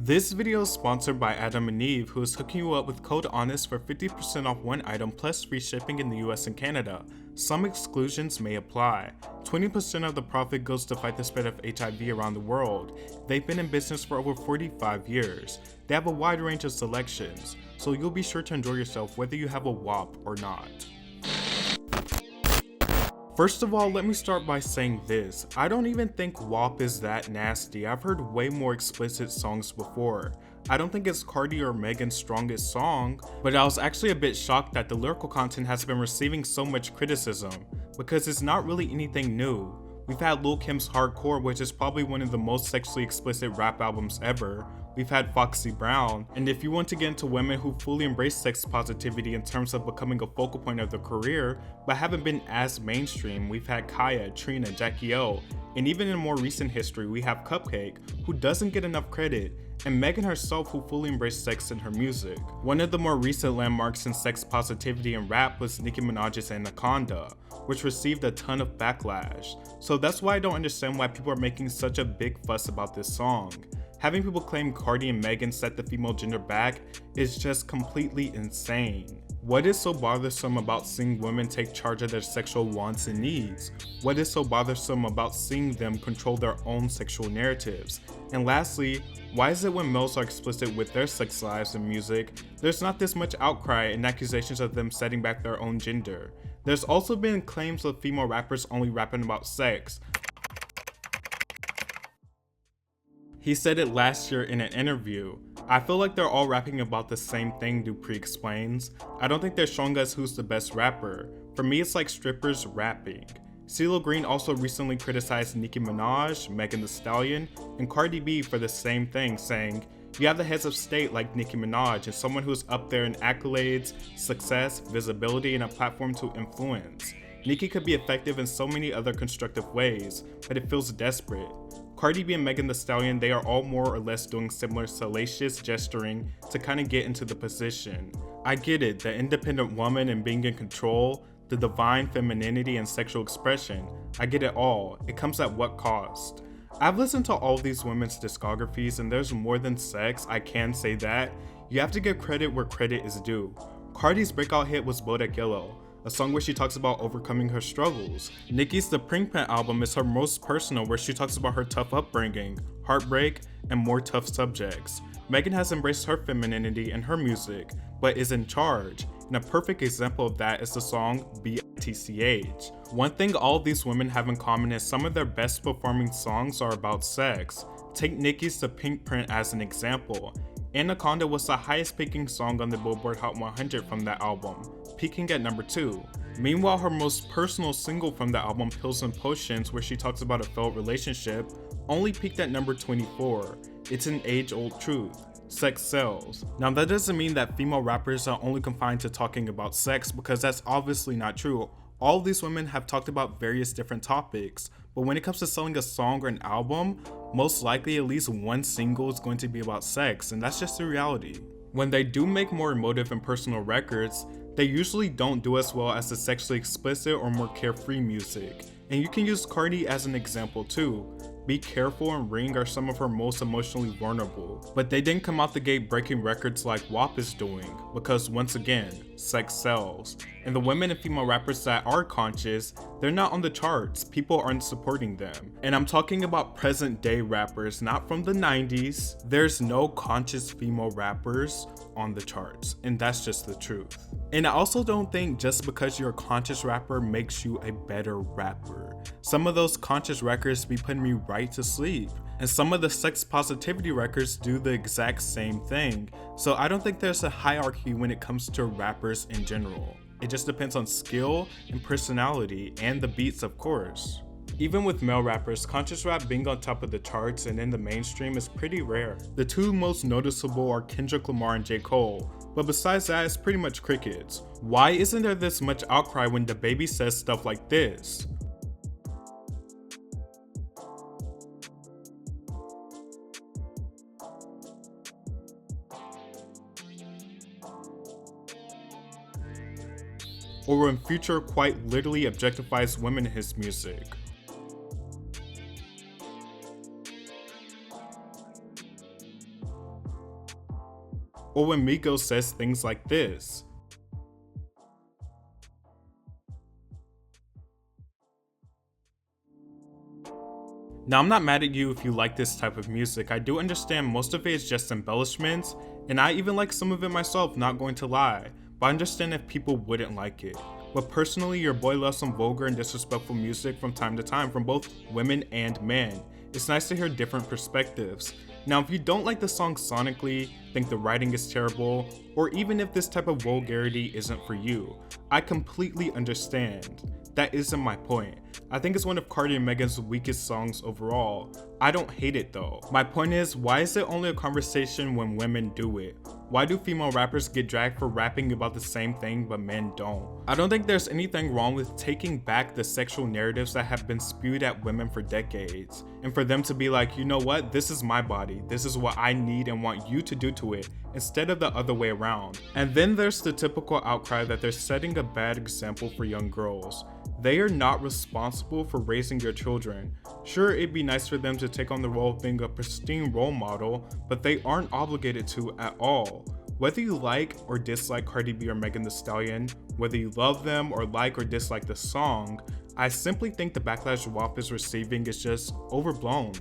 This video is sponsored by Adam and Eve, who is hooking you up with code HONEST for 50% off one item plus free shipping in the US and Canada. Some exclusions may apply. 20% of the profit goes to fight the spread of HIV around the world. They've been in business for over 45 years. They have a wide range of selections, so you'll be sure to enjoy yourself whether you have a WAP or not. First of all, let me start by saying this. I don't even think WAP is that nasty. I've heard way more explicit songs before. I don't think it's Cardi or Megan's strongest song, but I was actually a bit shocked that the lyrical content has been receiving so much criticism, because it's not really anything new. We've had Lil Kim's Hardcore, which is probably one of the most sexually explicit rap albums ever. We've had Foxy Brown, and if you want to get into women who fully embrace sex positivity in terms of becoming a focal point of their career, but haven't been as mainstream, we've had Kaya, Trina, Jackie O, and even in more recent history we have Cupcake, who doesn't get enough credit, and Megan herself, who fully embraced sex in her music. One of the more recent landmarks in sex positivity in rap was Nicki Minaj's Anaconda, which received a ton of backlash. So that's why I don't understand why people are making such a big fuss about this song. Having people claim Cardi and Megan set the female gender back is just completely insane. What is so bothersome about seeing women take charge of their sexual wants and needs? What is so bothersome about seeing them control their own sexual narratives? And lastly, why is it when males are explicit with their sex lives and music, there's not this much outcry and accusations of them setting back their own gender? There's also been claims of female rappers only rapping about sex. He said it last year in an interview. I feel like they're all rapping about the same thing, Dupree explains. I don't think they're showing us who's the best rapper. For me, it's like strippers rapping. CeeLo Green also recently criticized Nicki Minaj, Megan Thee Stallion, and Cardi B for the same thing, saying, "You have the heads of state like Nicki Minaj and someone who's up there in accolades, success, visibility, and a platform to influence. Nicki could be effective in so many other constructive ways, but it feels desperate." Cardi B and Megan Thee Stallion, they are all more or less doing similar salacious gesturing to kind of get into the position. I get it, the independent woman and being in control, the divine femininity and sexual expression. I get it all. It comes at what cost? I've listened to all these women's discographies and there's more than sex, I can say that. You have to give credit where credit is due. Cardi's breakout hit was Bodak Yellow, a song where she talks about overcoming her struggles. Nicki's The Pink Print album is her most personal, where she talks about her tough upbringing, heartbreak, and more tough subjects. Megan has embraced her femininity in her music, but is in charge, and a perfect example of that is the song BTCH. One thing all of these women have in common is some of their best performing songs are about sex. Take Nicki's The Pink Print as an example. Anaconda was the highest peaking song on the Billboard Hot 100 from that album, peaking at number 2. Meanwhile, her most personal single from the album, Pills and Potions, where she talks about a failed relationship, only peaked at number 24. It's an age-old truth. Sex sells. Now that doesn't mean that female rappers are only confined to talking about sex, because that's obviously not true. All of these women have talked about various different topics, but when it comes to selling a song or an album, most likely at least one single is going to be about sex, and that's just the reality. When they do make more emotive and personal records, they usually don't do as well as the sexually explicit or more carefree music. And you can use Cardi as an example too. Be Careful and Ring are some of her most emotionally vulnerable, but they didn't come out the gate breaking records like WAP is doing, because once again, sex sells. And the women and female rappers that are conscious, they're not on the charts, people aren't supporting them. And I'm talking about present day rappers, not from the 90s. There's no conscious female rappers on the charts, and that's just the truth. And I also don't think just because you're a conscious rapper makes you a better rapper. Some of those conscious records be putting me right to sleep, and some of the sex positivity records do the exact same thing. So I don't think there's a hierarchy when it comes to rappers in general. It just depends on skill and personality, and the beats, of course. Even with male rappers, conscious rap being on top of the charts and in the mainstream is pretty rare. The two most noticeable are Kendrick Lamar and j.cole, but besides that, it's pretty much crickets. Why isn't there this much outcry when DaBaby says stuff like this? Or when Future quite literally objectifies women in his music. or when Migos says things like this. Now, I'm not mad at you if you like this type of music. I do understand most of it is just embellishments, and I even like some of it myself, not going to lie, but I understand if people wouldn't like it. But personally, your boy loves some vulgar and disrespectful music from time to time from both women and men. It's nice to hear different perspectives. Now, if you don't like the song sonically, think the writing is terrible, or even if this type of vulgarity isn't for you, I completely understand. That isn't my point. I think it's one of Cardi and Megan's weakest songs overall. I don't hate it though. My point is, why is it only a conversation when women do it? Why do female rappers get dragged for rapping about the same thing but men don't? I don't think there's anything wrong with taking back the sexual narratives that have been spewed at women for decades, and for them to be like, you know what, this is my body, this is what I need and want you to do to it, instead of the other way around. And then there's the typical outcry that they're setting a bad example for young girls. They are not responsible for raising your children. Sure, it'd be nice for them to take on the role of being a pristine role model, but they aren't obligated to at all. Whether you like or dislike Cardi B or Megan Thee Stallion, whether you love them or like or dislike the song, I simply think the backlash WAP is receiving is just overblown.